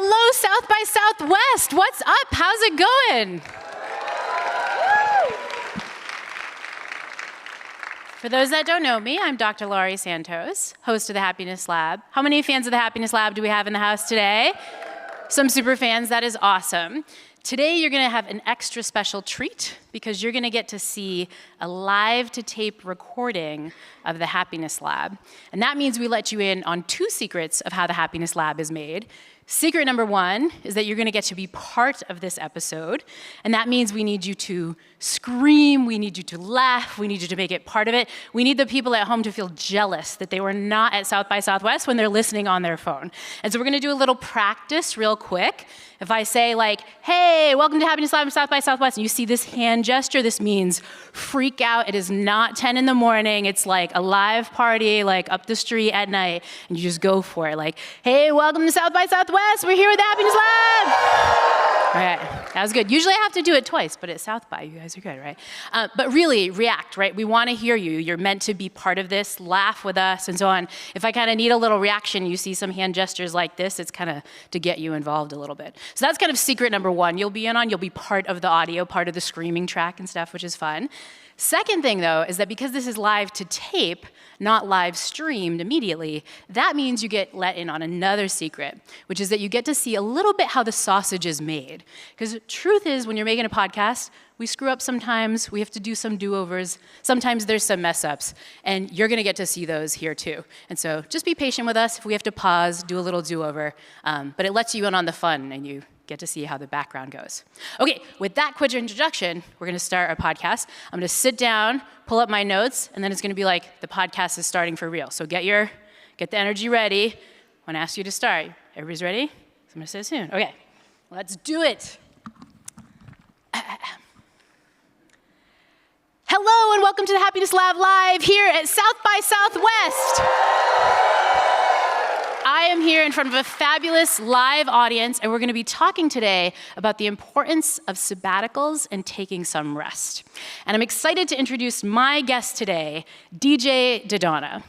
Hello, South by Southwest. What's up? How's it going? For those that don't know me, I'm Dr. Laurie Santos, host of the Happiness Lab. How many fans of the Happiness Lab do we have in the house today? Some super fans, that is awesome. Today you're gonna have an extra special treat because you're gonna get to see a live-to-tape recording of the Happiness Lab. And that means we let you in on 2 secrets of how the Happiness Lab is made. Secret number 1 is that you're gonna get to be part of this episode, and that means we need you to scream, we need you to laugh, we need you to make it part of it. We need the people at home to feel jealous that they were not at South by Southwest when they're listening on their phone. And so we're gonna do a little practice real quick. If I say like, hey, welcome to Happiness Lab South by Southwest, and you see this hand gesture, this means freak out. It is not 10 in the morning. It's like a live party, like up the street at night, and you just go for it. Like, hey, welcome to South by Southwest. We're here with the Happiness Lab. All right, that was good. Usually I have to do it twice, but at South by, you guys are good, right? But really, react, right? We want to hear you. You're meant to be part of this, laugh with us, and so on. If I kind of need a little reaction, you see some hand gestures like this, it's kind of to get you involved a little bit. So that's kind of secret number 1. You'll be part of the audio, part of the screaming track and stuff, which is fun. Second thing, though, is that because this is live to tape, not live streamed immediately, that means you get let in on another secret, which is that you get to see a little bit how the sausage is made. Because the truth is, when you're making a podcast, we screw up sometimes, we have to do some do-overs, sometimes there's some mess-ups, and you're gonna get to see those here too. And so just be patient with us. If we have to pause, do a little do-over, but it lets you in on the fun, and you get to see how the background goes. Okay, with that quick introduction, we're gonna start our podcast. I'm gonna sit down, pull up my notes, and then it's gonna be like the podcast is starting for real. So get the energy ready. When I ask you to start, everybody's ready? So I'm gonna say it soon. Okay, let's do it. Hello and welcome to the Happiness Lab Live here at South by Southwest. I am here in front of a fabulous live audience, and we're going to be talking today about the importance of sabbaticals and taking some rest. And I'm excited to introduce my guest today, DJ DiDonna.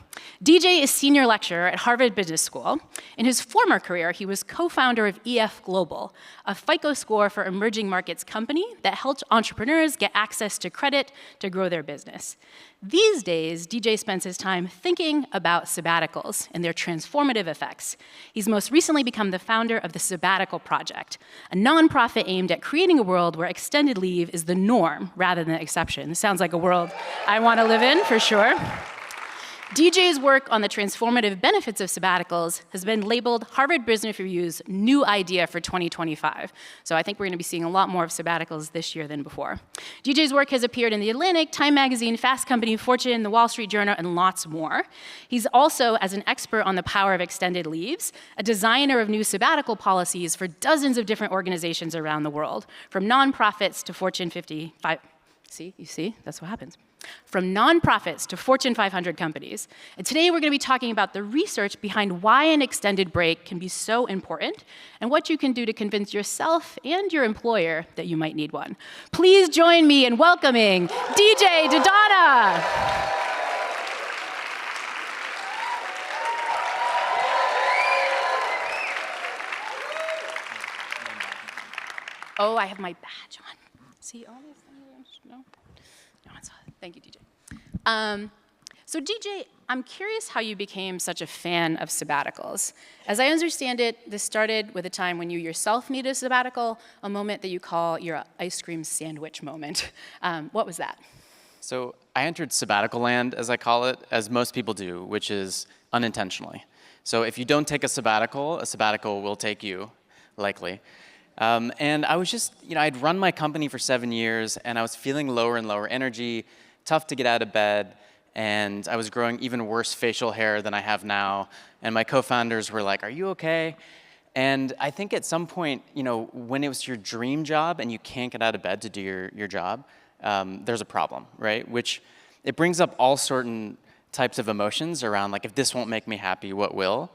DJ is senior lecturer at Harvard Business School. In his former career, he was co-founder of EF Global, a FICO score for emerging markets company that helped entrepreneurs get access to credit to grow their business. These days, DJ spends his time thinking about sabbaticals and their transformative effects. He's most recently become the founder of the Sabbatical Project, a nonprofit aimed at creating a world where extended leave is the norm rather than the exception. This sounds like a world I want to live in, for sure. DJ's work on the transformative benefits of sabbaticals has been labeled Harvard Business Review's new idea for 2025. So I think we're going to be seeing a lot more of sabbaticals this year than before. DJ's work has appeared in The Atlantic, Time Magazine, Fast Company, Fortune, The Wall Street Journal, and lots more. He's also, as an expert on the power of extended leaves, a designer of new sabbatical policies for dozens of different organizations around the world, from nonprofits to Fortune 55. You see, that's what happens. From nonprofits to Fortune 500 companies. And today we're going to be talking about the research behind why an extended break can be so important and what you can do to convince yourself and your employer that you might need one. Please join me in welcoming DJ DiDonna. Oh, I have my badge on. See all these things? No? No one saw it. Thank you, DJ. So DJ, I'm curious how you became such a fan of sabbaticals. As I understand it, this started with a time when you yourself needed a sabbatical, a moment that you call your ice cream sandwich moment. What was that? So I entered sabbatical land, as I call it, as most people do, which is unintentionally. So if you don't take a sabbatical will take you, likely. And I was just, I'd run my company for 7 years, and I was feeling lower and lower energy, tough to get out of bed, and I was growing even worse facial hair than I have now. And my co-founders were like, "Are you okay?" And I think at some point, when it was your dream job and you can't get out of bed to do your job, there's a problem, right? Which it brings up all certain types of emotions around, like, if this won't make me happy, what will?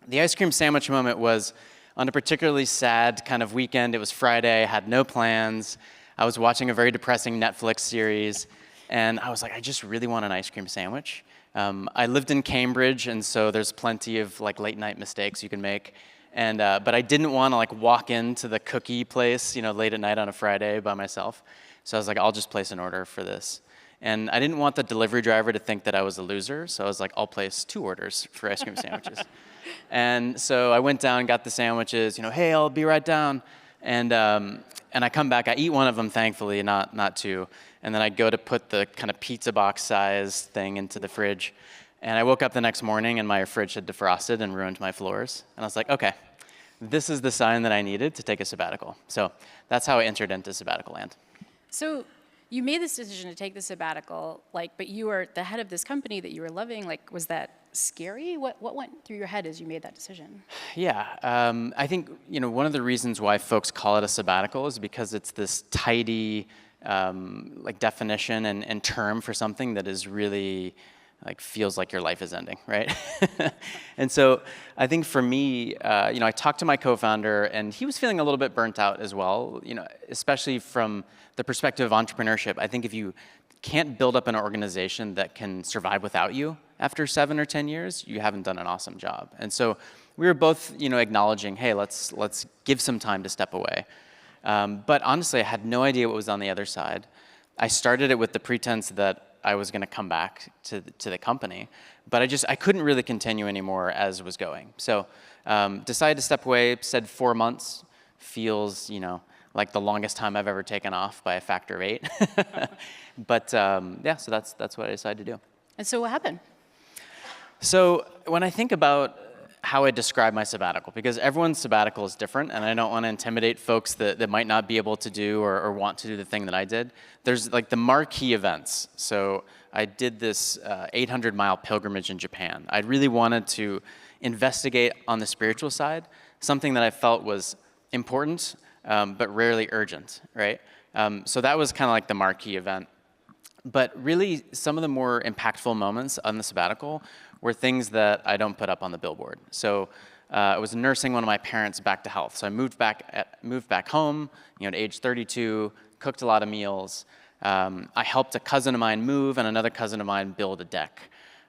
The ice cream sandwich moment was on a particularly sad kind of weekend. It was Friday, I had no plans. I was watching a very depressing Netflix series, and I was like, I just really want an ice cream sandwich. I lived in Cambridge, and so there's plenty of like late night mistakes you can make. And but I didn't want to like walk into the cookie place, late at night on a Friday by myself. So I was like, I'll just place an order for this. And I didn't want the delivery driver to think that I was a loser, so I was like, I'll place 2 orders for ice cream sandwiches. And so I went down, got the sandwiches, hey, I'll be right down. And I come back, I eat one of them, thankfully, not 2. And then I go to put the kind of pizza box size thing into the fridge. And I woke up the next morning and my fridge had defrosted and ruined my floors. And I was like, okay, this is the sign that I needed to take a sabbatical. So that's how I entered into Sabbatical Land. So you made this decision to take the sabbatical, but you were the head of this company that you were loving. Was that scary? What went through your head as you made that decision? Yeah, I think one of the reasons why folks call it a sabbatical is because it's this tidy definition and term for something that is really feels like your life is ending, right? And so I think for me, I talked to my co-founder, and he was feeling a little bit burnt out as well. Especially from the perspective of entrepreneurship. I think if you can't build up an organization that can survive without you after 7 or 10 years, you haven't done an awesome job. And so we were both, acknowledging, hey, let's give some time to step away. But honestly, I had no idea what was on the other side. I started it with the pretense that I was going to come back to the company, but I couldn't really continue anymore as it was going. So decided to step away. Said 4 months feels, like the longest time I've ever taken off by a factor of 8. But yeah, so that's what I decided to do. And so what happened? So when I think about how I describe my sabbatical, because everyone's sabbatical is different, and I don't want to intimidate folks that might not be able to do or want to do the thing that I did. There's the marquee events. So I did this 800-mile pilgrimage in Japan. I really wanted to investigate on the spiritual side, something that I felt was important, but rarely urgent, right? So that was kind of like the marquee event. But really, some of the more impactful moments on the sabbatical were things that I don't put up on the billboard. So I was nursing one of my parents back to health. So I moved back home, at age 32, cooked a lot of meals. I helped a cousin of mine move and another cousin of mine build a deck.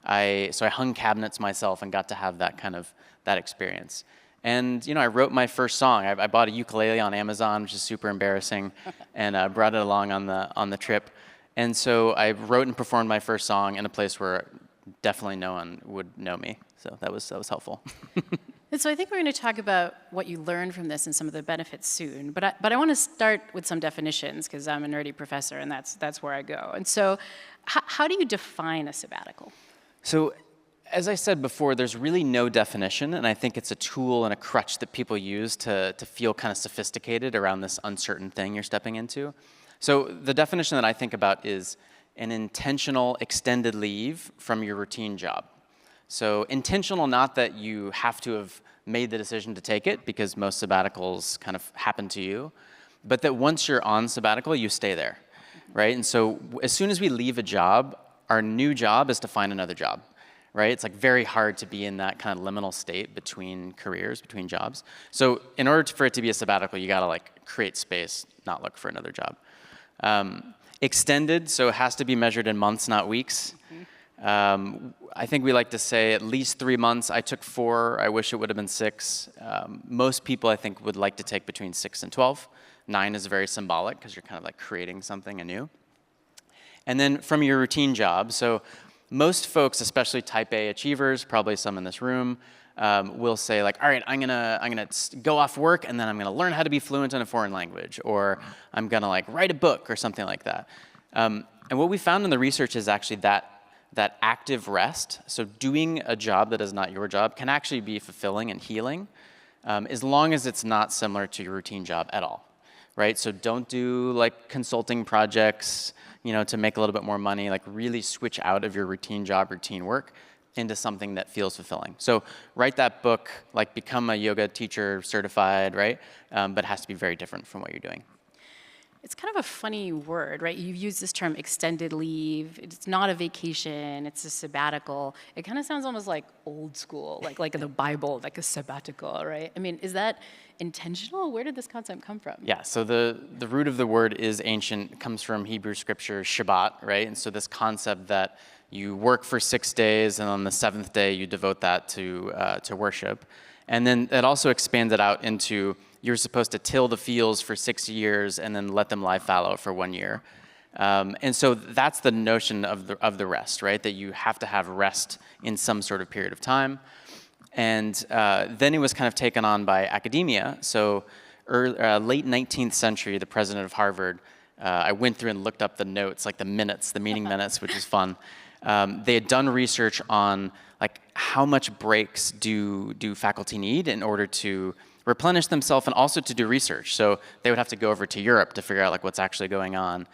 So I hung cabinets myself and got to have that experience. And I wrote my first song. I bought a ukulele on Amazon, which is super embarrassing, and brought it along on the trip. And so I wrote and performed my first song in a place where definitely no one would know me. So that was helpful. And so I think we're going to talk about what you learned from this and some of the benefits soon. But I want to start with some definitions because I'm a nerdy professor and that's where I go. And so how do you define a sabbatical? So as I said before, there's really no definition, and I think it's a tool and a crutch that people use to feel kind of sophisticated around this uncertain thing you're stepping into. So the definition that I think about is an intentional extended leave from your routine job. So intentional, not that you have to have made the decision to take it, because most sabbaticals kind of happen to you, but that once you're on sabbatical, you stay there, right? And so as soon as we leave a job, our new job is to find another job, right? It's very hard to be in that kind of liminal state between careers, between jobs. So in order for it to be a sabbatical, you gotta create space, not look for another job. Extended, so it has to be measured in months, not weeks. I think we like to say at least 3 months. I took 4. I wish it would have been 6. Most people, I think, would like to take between 6 and 12. 9 is very symbolic because you're kind of creating something anew. And then from your routine job, so most folks, especially type A achievers, probably some in this room, will say all right, I'm gonna go off work and then I'm gonna learn how to be fluent in a foreign language, or I'm gonna write a book or something like that. And what we found in the research is actually that active rest, so doing a job that is not your job, can actually be fulfilling and healing, as long as it's not similar to your routine job at all, right? So don't do consulting projects, to make a little bit more money. Really switch out of your routine job, routine work, into something that feels fulfilling. So write that book, become a yoga teacher certified, right? But it has to be very different from what you're doing. It's kind of a funny word, right? You've used this term extended leave. It's not a vacation, it's a sabbatical. It kind of sounds almost like old school, like in the Bible, like a sabbatical, right? I mean, is that intentional? Where did this concept come from? Yeah, so the root of the word is ancient. It comes from Hebrew scripture, Shabbat, right? And so this concept that you work for 6 days and on the 7th day you devote that to worship. And then it also expanded out into you're supposed to till the fields for 6 years and then let them lie fallow for 1 year. And so that's the notion of the rest, right? That you have to have rest in some sort of period of time. And then it was kind of taken on by academia. So late 19th century, the president of Harvard, I went through and looked up the notes, like the minutes, the meeting minutes, which is fun. They had done research on like how much breaks do faculty need in order to replenish themselves and also to do research. So they would have to go over to Europe to figure out like what's actually going on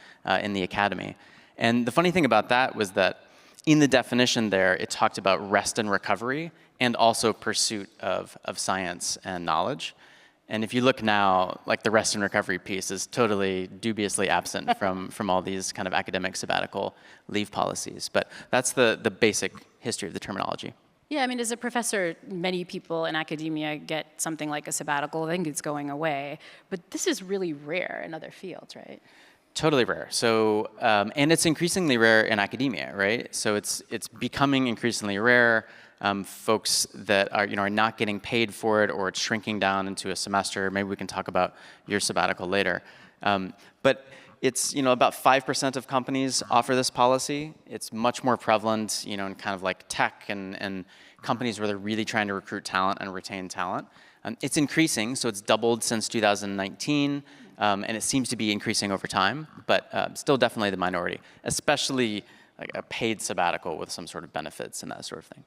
in the academy. And the funny thing about that was that in the definition there, it talked about rest and recovery and also pursuit of science and knowledge. And if you look now, like the rest and recovery piece is totally dubiously absent from all these kind of academic sabbatical leave policies. But that's the basic history of the terminology. Yeah, I mean, as a professor, many people in academia get something like a sabbatical, they think it's going away. But this is really rare in other fields, right? Totally rare. So, and it's increasingly rare in academia, right? So it's becoming increasingly rare. Folks that are not getting paid for it, or it's shrinking down into a semester. Maybe we can talk about your sabbatical later. But it's about 5% of companies offer this policy. It's much more prevalent, in kind of like tech and companies where they're really trying to recruit talent and retain talent. It's increasing, so it's doubled since 2019, and it seems to be increasing over time, but still definitely the minority, especially like a paid sabbatical with some sort of benefits and that sort of thing.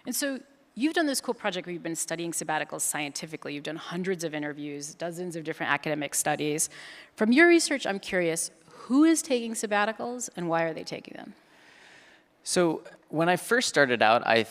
And so you've done this cool project where you've been studying sabbaticals scientifically. You've done hundreds of interviews, dozens of different academic studies. From your research, I'm curious, who is taking sabbaticals and why are they taking them? So when I first started out, I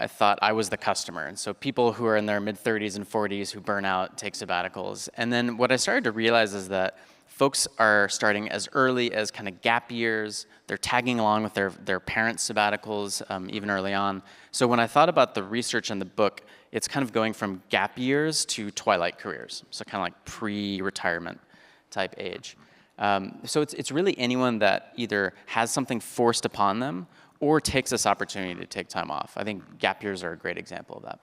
thought I was the customer. And so people who are in their mid-30s and 40s who burn out take sabbaticals. And then what I started to realize is that folks are starting as early as kind of gap years. They're tagging along with their parents' sabbaticals even early on. So when I thought about the research in the book, it's kind of going from gap years to twilight careers. So kind of like pre-retirement type age. So it's really anyone that either has something forced upon them or takes this opportunity to take time off. I think gap years are a great example of that.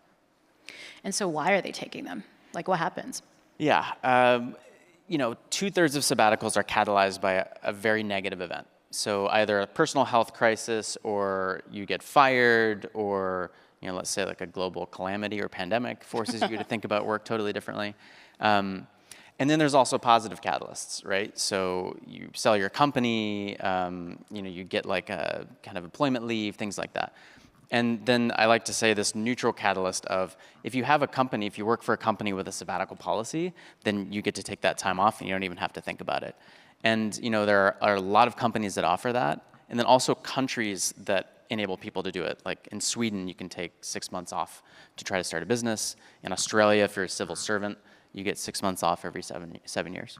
And so why are they taking them? Like what happens? Yeah, 2/3 of sabbaticals are catalyzed by a very negative event. So either a personal health crisis, or you get fired, or let's say like a global calamity or pandemic forces you to think about work totally differently. And then there's also positive catalysts, right? So you sell your company, you get like a kind of employment leave, things like that. And then I like to say this neutral catalyst of if you have a company, if you work for a company with a sabbatical policy, then you get to take that time off and you don't even have to think about it. And there are a lot of companies that offer that, and then also countries that enable people to do it. Like in Sweden, you can take 6 months off to try to start a business. In Australia, if you're a civil servant, you get 6 months off every 7 years.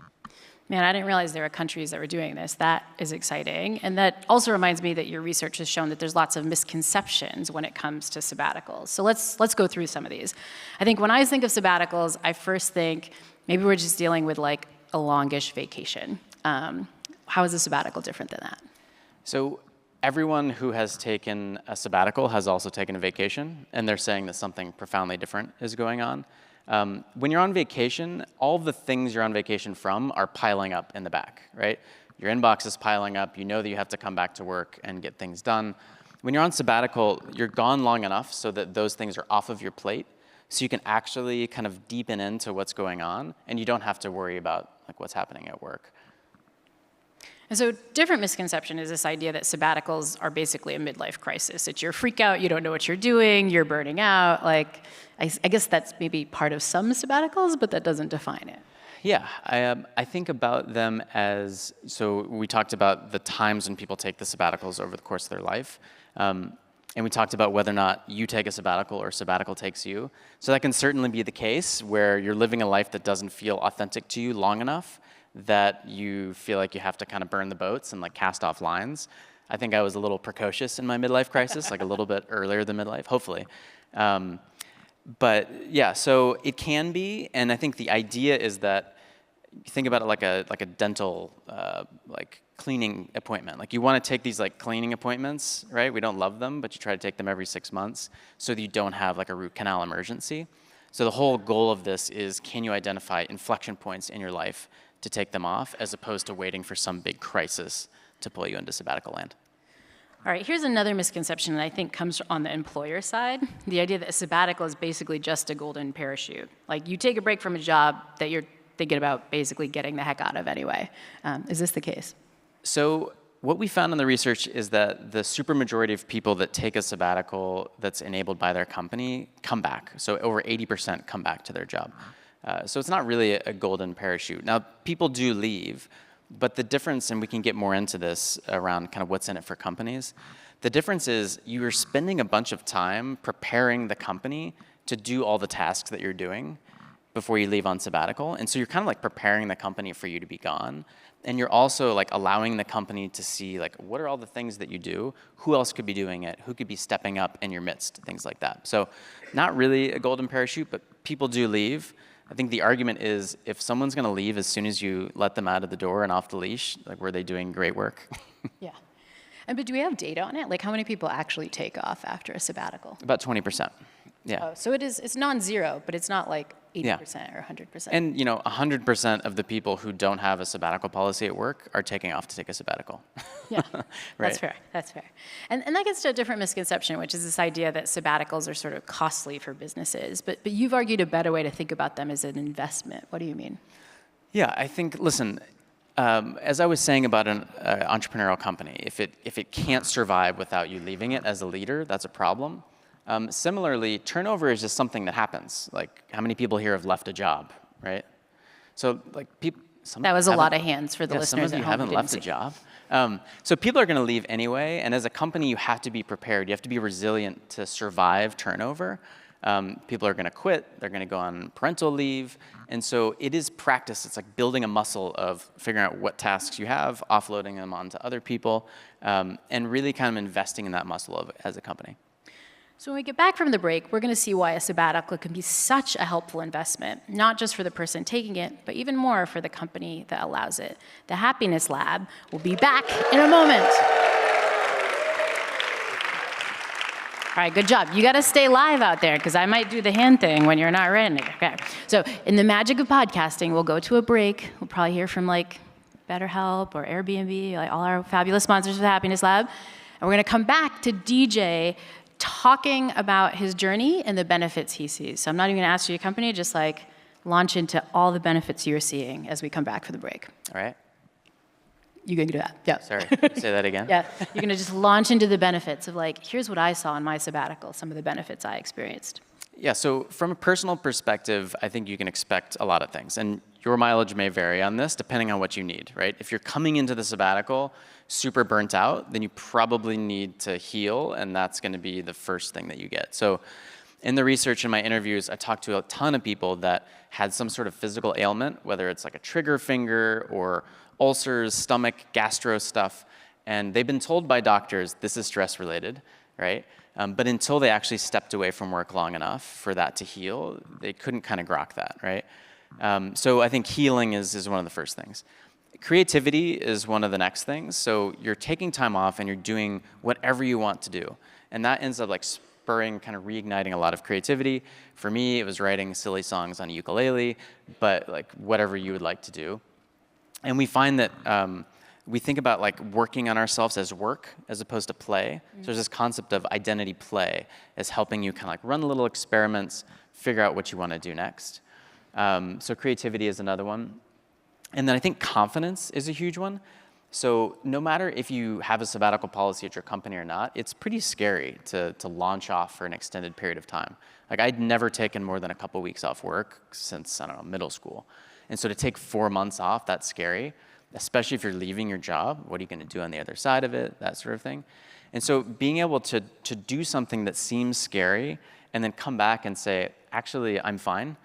Man, I didn't realize there were countries that were doing this. That is exciting. And that also reminds me that your research has shown that there's lots of misconceptions when it comes to sabbaticals. So let's go through some of these. I think when I think of sabbaticals, I first think maybe we're just dealing with like a longish vacation. How is a sabbatical different than that? So everyone who has taken a sabbatical has also taken a vacation, and they're saying that something profoundly different is going on. When you're on vacation, all of the things you're on vacation from are piling up in the back, right? Your inbox is piling up. You know that you have to come back to work and get things done. When you're on sabbatical, you're gone long enough so that those things are off of your plate, so you can actually kind of deepen into what's going on, and you don't have to worry about like what's happening at work. And so different misconception is this idea that sabbaticals are basically a midlife crisis. It's your freak out, you don't know what you're doing, you're burning out. Like, I guess that's maybe part of some sabbaticals, but that doesn't define it. Yeah, I think about them as, so we talked about the times when people take the sabbaticals over the course of their life. And we talked about whether or not you take a sabbatical or sabbatical takes you. So that can certainly be the case where you're living a life that doesn't feel authentic to you long enough that you feel like you have to kind of burn the boats and like cast off lines. I think I was a little precocious in my midlife crisis, like a little bit earlier than midlife, hopefully. But yeah, so it can be, and I think the idea is that you think about it like a dental like cleaning appointment. Like you want to take these like cleaning appointments, right? We don't love them, but you try to take them every 6 months so that you don't have like a root canal emergency. So the whole goal of this is, can you identify inflection points in your life to take them off, as opposed to waiting for some big crisis to pull you into sabbatical land? All right, here's another misconception that I think comes on the employer side. The idea that a sabbatical is basically just a golden parachute. Like, you take a break from a job that you're thinking about basically getting the heck out of anyway. Is this the case? So what we found in the research is that the supermajority of people that take a sabbatical that's enabled by their company come back. So over 80% come back to their job. So it's not really a golden parachute. Now, people do leave, but the difference, and we can get more into this around kind of what's in it for companies, the difference is you are spending a bunch of time preparing the company to do all the tasks that you're doing before you leave on sabbatical. And so you're kind of like preparing the company for you to be gone. And you're also like allowing the company to see like, what are all the things that you do? Who else could be doing it? Who could be stepping up in your midst? Things like that. So not really a golden parachute, but people do leave. I think the argument is, if someone's going to leave as soon as you let them out of the door and off the leash, like, were they doing great work? Yeah. But do we have data on it? Like, how many people actually take off after a sabbatical? About 20%. Yeah. Oh, so it's non-zero, but it's not like 80% or 100%. And 100% of the people who don't have a sabbatical policy at work are taking off to take a sabbatical. Yeah, Right. That's fair. That's fair. And that gets to a different misconception, which is this idea that sabbaticals are sort of costly for businesses. But you've argued a better way to think about them as an investment. What do you mean? Yeah, I think, listen, as I was saying about an entrepreneurial company, if it can't survive without you leaving it as a leader, that's a problem. Similarly, turnover is just something that happens. Like, how many people here have left a job, right? So, like, people. That was a lot of hands for the listeners some of you at home haven't left a job. So people are going to leave anyway, and as a company, you have to be prepared. You have to be resilient to survive turnover. People are going to quit. They're going to go on parental leave. And so it is practice. It's like building a muscle of figuring out what tasks you have, offloading them onto other people, and really kind of investing in that muscle as a company. So when we get back from the break, we're going to see why a sabbatical can be such a helpful investment, not just for the person taking it, but even more for the company that allows it. The Happiness Lab will be back in a moment. All right, good job. You got to stay live out there, because I might do the hand thing when you're not ready. Okay. So in the magic of podcasting, we'll go to a break. We'll probably hear from like BetterHelp or Airbnb, like all our fabulous sponsors of the Happiness Lab. And we're going to come back to DJ talking about his journey and the benefits he sees. So I'm not even going to ask you your company, just like launch into all the benefits you're seeing as we come back for the break. All right. You can do that. Yeah. Sorry, say that again? Yeah. You're going to just launch into the benefits of like, here's what I saw in my sabbatical, some of the benefits I experienced. Yeah, so from a personal perspective, I think you can expect a lot of things. And your mileage may vary on this depending on what you need, right? If you're coming into the sabbatical super burnt out, then you probably need to heal, and that's going to be the first thing that you get. So in the research in my interviews, I talked to a ton of people that had some sort of physical ailment, whether it's like a trigger finger or ulcers, stomach, gastro stuff, and they've been told by doctors this is stress related, right? But until they actually stepped away from work long enough for that to heal, they couldn't kind of grok that, right? So I think healing is one of the first things. Creativity is one of the next things. So you're taking time off and you're doing whatever you want to do. And that ends up like spurring, kind of reigniting a lot of creativity. For me, it was writing silly songs on a ukulele, but like whatever you would like to do. And we find that we think about like working on ourselves as work as opposed to play. Mm-hmm. So there's this concept of identity play as helping you kind of like run little experiments, figure out what you want to do next. So creativity is another one. And then I think confidence is a huge one. So no matter if you have a sabbatical policy at your company or not, it's pretty scary to launch off for an extended period of time. Like, I'd never taken more than a couple weeks off work since, I don't know, middle school. And so to take 4 months off, that's scary, especially if you're leaving your job. What are you going to do on the other side of it? That sort of thing. And so being able to do something that seems scary and then come back and say, actually, I'm fine,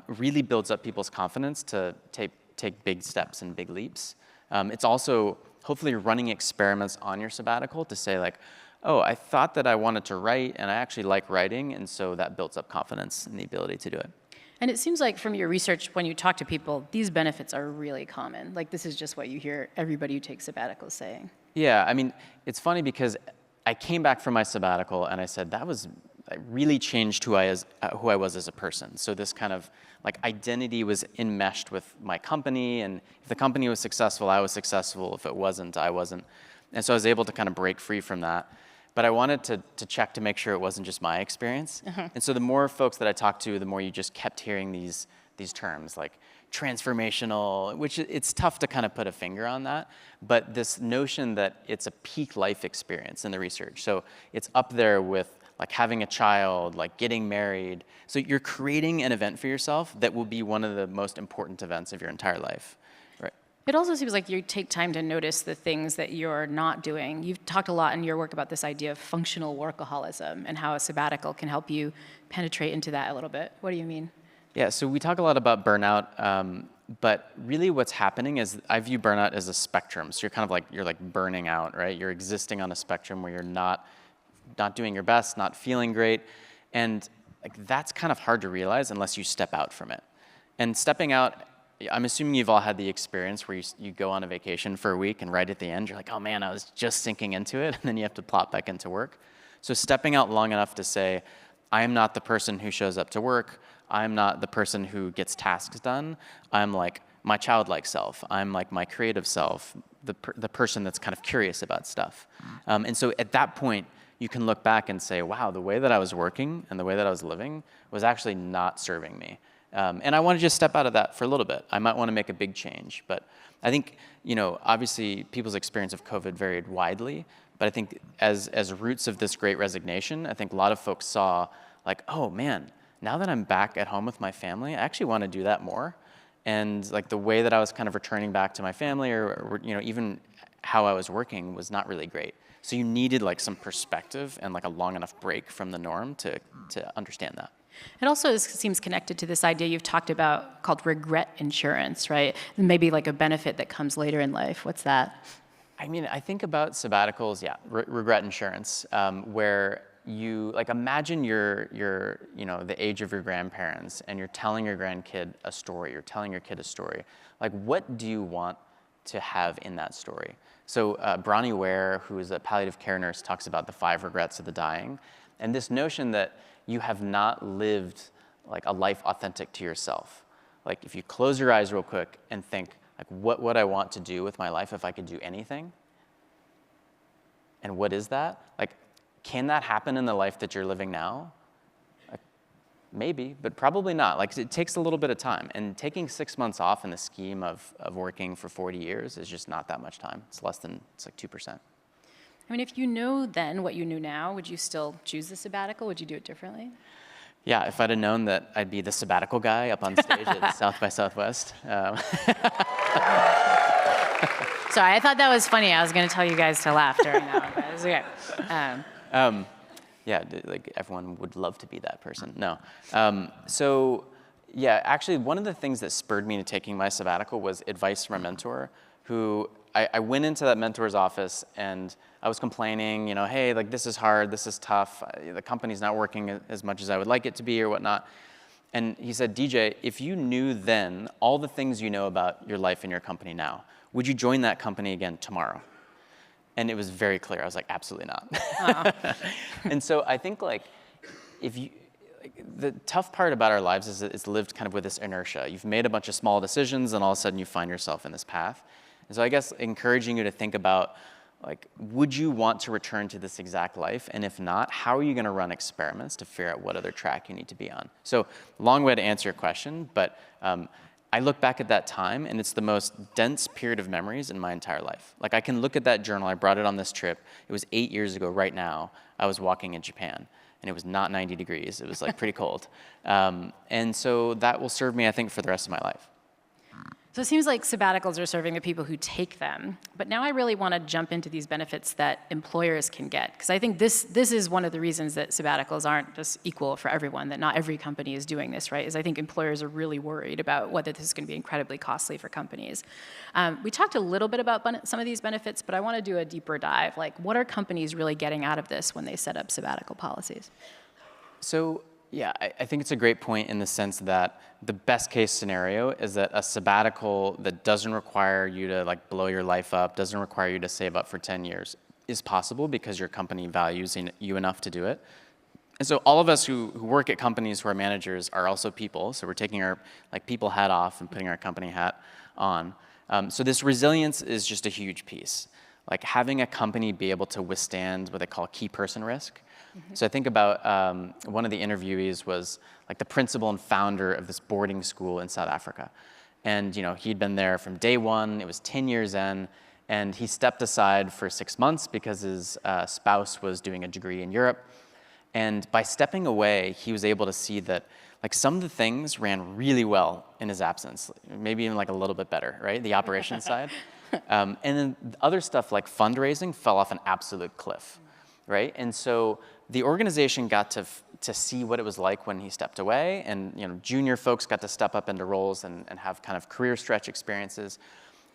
really builds up people's confidence to take big steps and big leaps. It's also hopefully running experiments on your sabbatical to say like, oh, I thought that I wanted to write and I actually like writing, and so that builds up confidence and the ability to do it. And it seems like from your research, when you talk to people, these benefits are really common. Like, this is just what you hear everybody who takes sabbaticals saying. Yeah, I mean, it's funny because I came back from my sabbatical and I said, that was really changed who I was as a person. So this kind of like identity was enmeshed with my company, and if the company was successful, I was successful. If it wasn't, I wasn't. And so I was able to kind of break free from that. But I wanted to check to make sure it wasn't just my experience. And so the more folks that I talked to, the more you just kept hearing these terms like transformational, which it's tough to kind of put a finger on that. But this notion that it's a peak life experience in the research. So it's up there with like having a child, like getting married. So you're creating an event for yourself that will be one of the most important events of your entire life. It also seems like you take time to notice the things that you're not doing. You've talked a lot in your work about this idea of functional workaholism and how a sabbatical can help you penetrate into that a little bit. What do you mean? Yeah, so we talk a lot about burnout, but really what's happening is I view burnout as a spectrum. So you're like burning out, right? You're existing on a spectrum where you're not doing your best, not feeling great. And like that's kind of hard to realize unless you step out from it. And stepping out, I'm assuming you've all had the experience where you go on a vacation for a week and right at the end, you're like, oh man, I was just sinking into it. And then you have to plop back into work. So stepping out long enough to say, I am not the person who shows up to work. I'm not the person who gets tasks done. I'm like my childlike self. I'm like my creative self, the person that's kind of curious about stuff. And so at that point, you can look back and say, wow, the way that I was working and the way that I was living was actually not serving me. And I want to just step out of that for a little bit. I might want to make a big change. But I think, obviously people's experience of COVID varied widely. But I think as roots of this great resignation, I think a lot of folks saw like, oh man, now that I'm back at home with my family, I actually want to do that more. And like the way that I was kind of returning back to my family or even how I was working was not really great. So you needed like some perspective and like a long enough break from the norm to understand that. It also seems connected to this idea you've talked about called regret insurance, right? Maybe like a benefit that comes later in life. What's that? I mean, I think about sabbaticals, regret insurance, where you like imagine you're the age of your grandparents and you're telling your grandkid a story, you're telling your kid a story. Like, what do you want to have in that story? So Bronnie Ware, who is a palliative care nurse, talks about the 5 regrets of the dying, and this notion that you have not lived like a life authentic to yourself. Like if you close your eyes real quick and think, like, what would I want to do with my life if I could do anything? And what is that? Like, can that happen in the life that you're living now? Like, maybe, but probably not. Like it takes a little bit of time. And taking 6 months off in the scheme of working for 40 years is just not that much time. It's like 2%. I mean, if you know then what you knew now, would you still choose the sabbatical? Would you do it differently? Yeah, if I'd have known that I'd be the sabbatical guy up on stage at South by Southwest. Sorry, I thought that was funny. I was going to tell you guys to laugh during that one, but it was okay. Yeah, like everyone would love to be that person. No. Actually, one of the things that spurred me to taking my sabbatical was advice from a mentor who I went into that mentor's office and I was complaining, hey, like this is hard, this is tough, the company's not working as much as I would like it to be or whatnot. And he said, DJ, if you knew then all the things you know about your life and your company now, would you join that company again tomorrow? And it was very clear. I was like, absolutely not. And so I think the tough part about our lives is it's lived kind of with this inertia. You've made a bunch of small decisions and all of a sudden you find yourself in this path. And so I guess encouraging you to think about, like, would you want to return to this exact life? And if not, how are you going to run experiments to figure out what other track you need to be on? So long way to answer your question, but I look back at that time and it's the most dense period of memories in my entire life. Like I can look at that journal, I brought it on this trip. It was 8 years ago right now. I was walking in Japan and it was not 90 degrees. It was like pretty cold. And so that will serve me, I think, for the rest of my life. So it seems like sabbaticals are serving the people who take them. But now I really want to jump into these benefits that employers can get. Because I think this is one of the reasons that sabbaticals aren't just equal for everyone, that not every company is doing this, right? Is I think employers are really worried about whether this is going to be incredibly costly for companies. We talked a little bit about some of these benefits, but I want to do a deeper dive. Like, what are companies really getting out of this when they set up sabbatical policies? So, yeah, I think it's a great point in the sense that the best case scenario is that a sabbatical that doesn't require you to like blow your life up, doesn't require you to save up for 10 years is possible because your company values you enough to do it. And so all of us who work at companies who are managers are also people. So we're taking our people hat off and putting our company hat on. So this resilience is just a huge piece. Like having a company be able to withstand what they call key person risk. Mm-hmm. So I think about one of the interviewees was like the principal and founder of this boarding school in South Africa. And he'd been there from day one. It was 10 years in. And he stepped aside for 6 months because his spouse was doing a degree in Europe. And by stepping away, he was able to see that like some of the things ran really well in his absence, maybe even like a little bit better, right? The operations side. And then other stuff like fundraising fell off an absolute cliff, right? And so the organization got to see what it was like when he stepped away, and junior folks got to step up into roles and have kind of career stretch experiences.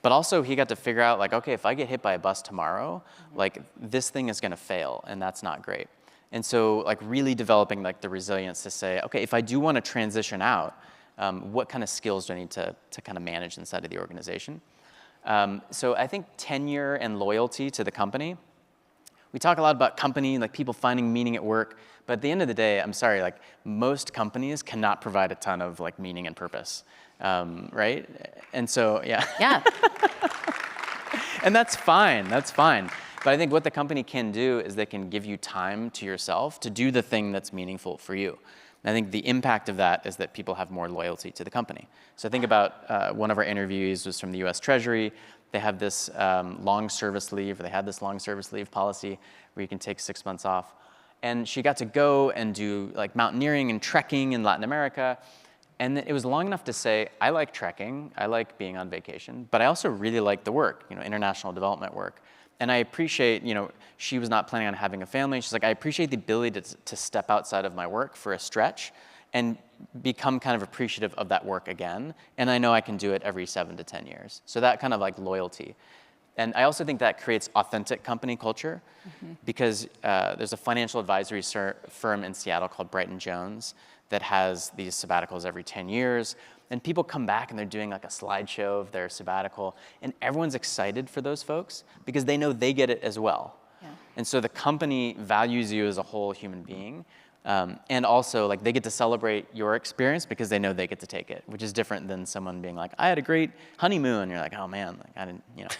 But also he got to figure out like, okay, if I get hit by a bus tomorrow, like this thing is gonna fail, and that's not great. And so like really developing like the resilience to say, okay, if I do want to transition out, what kind of skills do I need to kind of manage inside of the organization? So I think tenure and loyalty to the company. We talk a lot about company, like people finding meaning at work, but at the end of the day, I'm sorry, like most companies cannot provide a ton of like meaning and purpose, right? And so, yeah. Yeah. And that's fine, that's fine. But I think what the company can do is they can give you time to yourself to do the thing that's meaningful for you. And I think the impact of that is that people have more loyalty to the company. So think about one of our interviewees was from the US Treasury. They have this long service leave, or they had this long service leave policy where you can take 6 months off. And she got to go and do like mountaineering and trekking in Latin America. And it was long enough to say, I like trekking, I like being on vacation, but I also really like the work, international development work. And I appreciate, she was not planning on having a family. She's like, I appreciate the ability to step outside of my work for a stretch and become kind of appreciative of that work again. And I know I can do it every 7 to 10 years. So that kind of like loyalty. And I also think that creates authentic company culture, because there's a financial advisory firm in Seattle called Brighton Jones that has these sabbaticals every 10 years. And people come back and they're doing like a slideshow of their sabbatical, and everyone's excited for those folks because they know they get it as well. Yeah. And so the company values you as a whole human being, and also like they get to celebrate your experience because they know they get to take it, which is different than someone being like, I had a great honeymoon. You're like, oh man, like I didn't,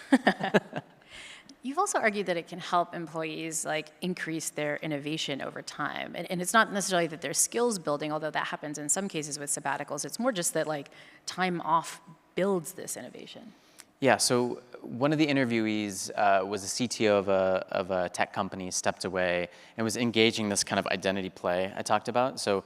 You've also argued that it can help employees like increase their innovation over time. And it's not necessarily that their skills building, although that happens in some cases with sabbaticals. It's more just that like time off builds this innovation. Yeah, so one of the interviewees was a CTO of a tech company, stepped away and was engaging this kind of identity play I talked about. So,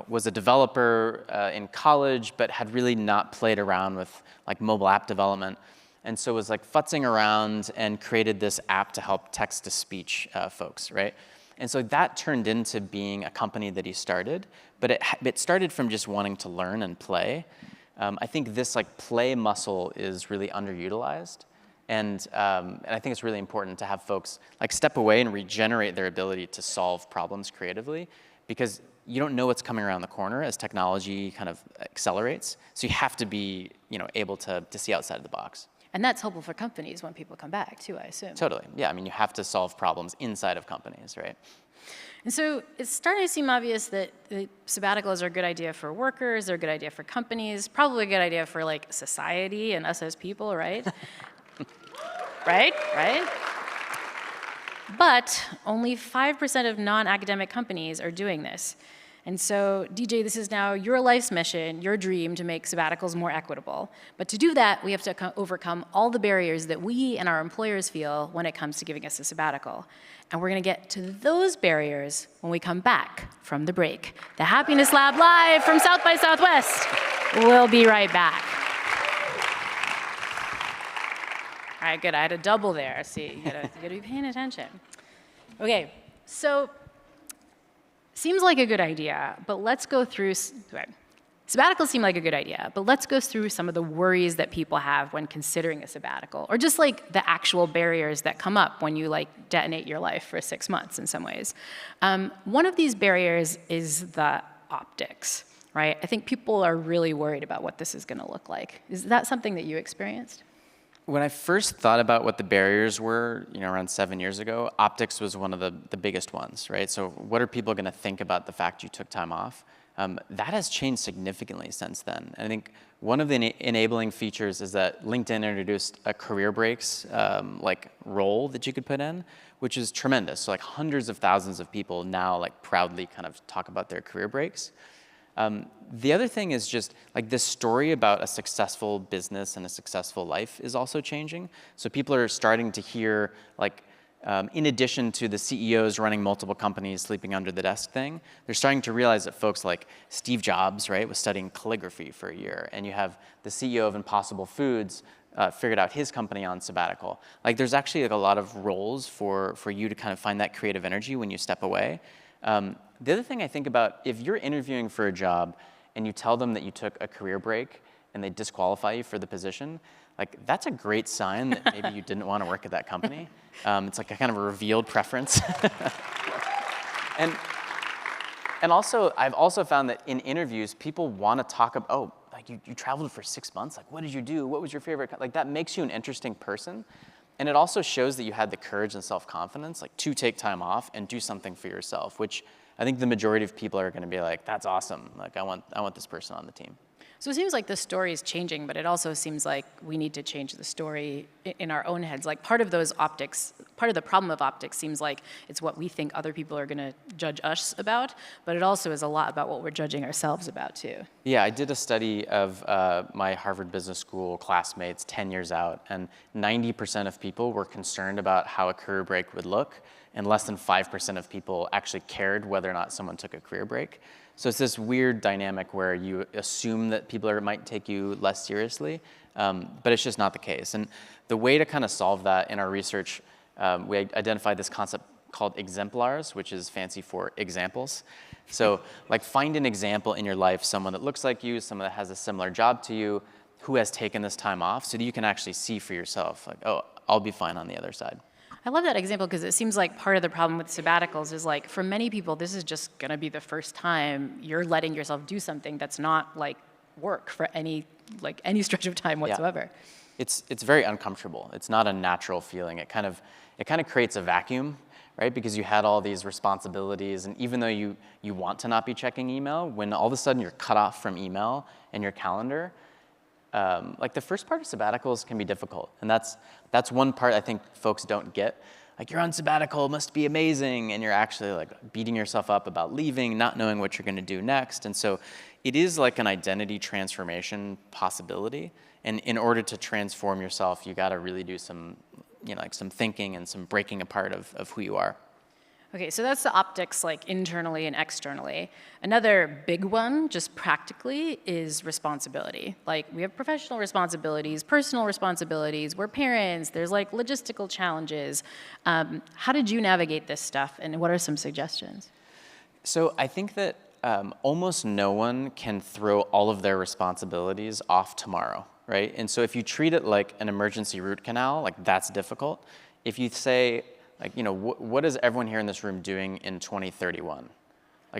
was a developer in college, but had really not played around with like mobile app development. And so was like futzing around and created this app to help text-to-speech folks, right? And so that turned into being a company that he started, but it started from just wanting to learn and play. I think this like play muscle is really underutilized, and I think it's really important to have folks like step away and regenerate their ability to solve problems creatively, because you don't know what's coming around the corner as technology kind of accelerates. So you have to be able to see outside of the box. And that's helpful for companies when people come back too, I assume. Totally. Yeah, I mean, you have to solve problems inside of companies, right? And so it's starting to seem obvious that sabbaticals are a good idea for workers, they're a good idea for companies, probably a good idea for like society and us as people, right? Right? But only 5% of non-academic companies are doing this. And so, DJ, this is now your life's mission, your dream to make sabbaticals more equitable. But to do that, we have to overcome all the barriers that we and our employers feel when it comes to giving us a sabbatical. And we're going to get to those barriers when we come back from the break. The Happiness Lab live from South by Southwest. We'll be right back. All right, good. I had a double there. See, you gotta be paying attention. Okay, so seems like a good idea, but let's go through. Sabbaticals seem like a good idea, but let's go through some of the worries that people have when considering a sabbatical, or just like the actual barriers that come up when you like detonate your life for 6 months in some ways. One of these barriers is the optics, right? I think people are really worried about what this is going to look like. Is that something that you experienced? When I first thought about what the barriers were, around 7 years ago, optics was one of the biggest ones, right? So what are people going to think about the fact you took time off? That has changed significantly since then. And I think one of the enabling features is that LinkedIn introduced a career breaks role that you could put in, which is tremendous. So hundreds of thousands of people now proudly kind of talk about their career breaks. The other thing is just this story about a successful business and a successful life is also changing. So people are starting to hear in addition to the CEOs running multiple companies sleeping under the desk thing, they're starting to realize that folks like Steve Jobs, right, was studying calligraphy for a year. And you have the CEO of Impossible Foods figured out his company on sabbatical. There's actually a lot of roles for you to kind of find that creative energy when you step away. The other thing I think about, if you're interviewing for a job and you tell them that you took a career break and they disqualify you for the position, that's a great sign that maybe you didn't want to work at that company. It's a kind of a revealed preference. And also, I've also found that in interviews, people want to talk about, you traveled for 6 months? What did you do? What was your favorite? That makes you an interesting person. And it also shows that you had the courage and self-confidence to take time off and do something for yourself, which I think the majority of people are going to be that's awesome. I want this person on the team. So it seems like the story is changing, but it also seems like we need to change the story in our own heads. Part of those optics, part of the problem of optics seems like it's what we think other people are going to judge us about, but it also is a lot about what we're judging ourselves about too. Yeah, I did a study of my Harvard Business School classmates 10 years out, and 90% of people were concerned about how a career break would look, and less than 5% of people actually cared whether or not someone took a career break. So it's this weird dynamic where you assume that people might take you less seriously, but it's just not the case. And the way to kind of solve that in our research, we identified this concept called exemplars, which is fancy for examples. So find an example in your life, someone that looks like you, someone that has a similar job to you, who has taken this time off, so that you can actually see for yourself, oh, I'll be fine on the other side. I love that example because it seems like part of the problem with sabbaticals is for many people, this is just going to be the first time you're letting yourself do something that's not work for any stretch of time whatsoever. Yeah. It's very uncomfortable. It's not a natural feeling. It kind of creates a vacuum, right? Because you had all these responsibilities, and even though you want to not be checking email, when all of a sudden you're cut off from email and your calendar, the first part of sabbaticals can be difficult, and that's one part I think folks don't get. You're on sabbatical, must be amazing, and you're actually beating yourself up about leaving, not knowing what you're going to do next. And so it is an identity transformation possibility, and in order to transform yourself, you got to really do some some thinking and some breaking apart of who you are. Okay, so that's the optics internally and externally. Another big one, just practically, is responsibility. We have professional responsibilities, personal responsibilities, we're parents, there's logistical challenges. How did you navigate this stuff, and what are some suggestions? So I think that almost no one can throw all of their responsibilities off tomorrow, right? And so if you treat it like an emergency root canal, that's difficult. If you say, what is everyone here in this room doing in 2031?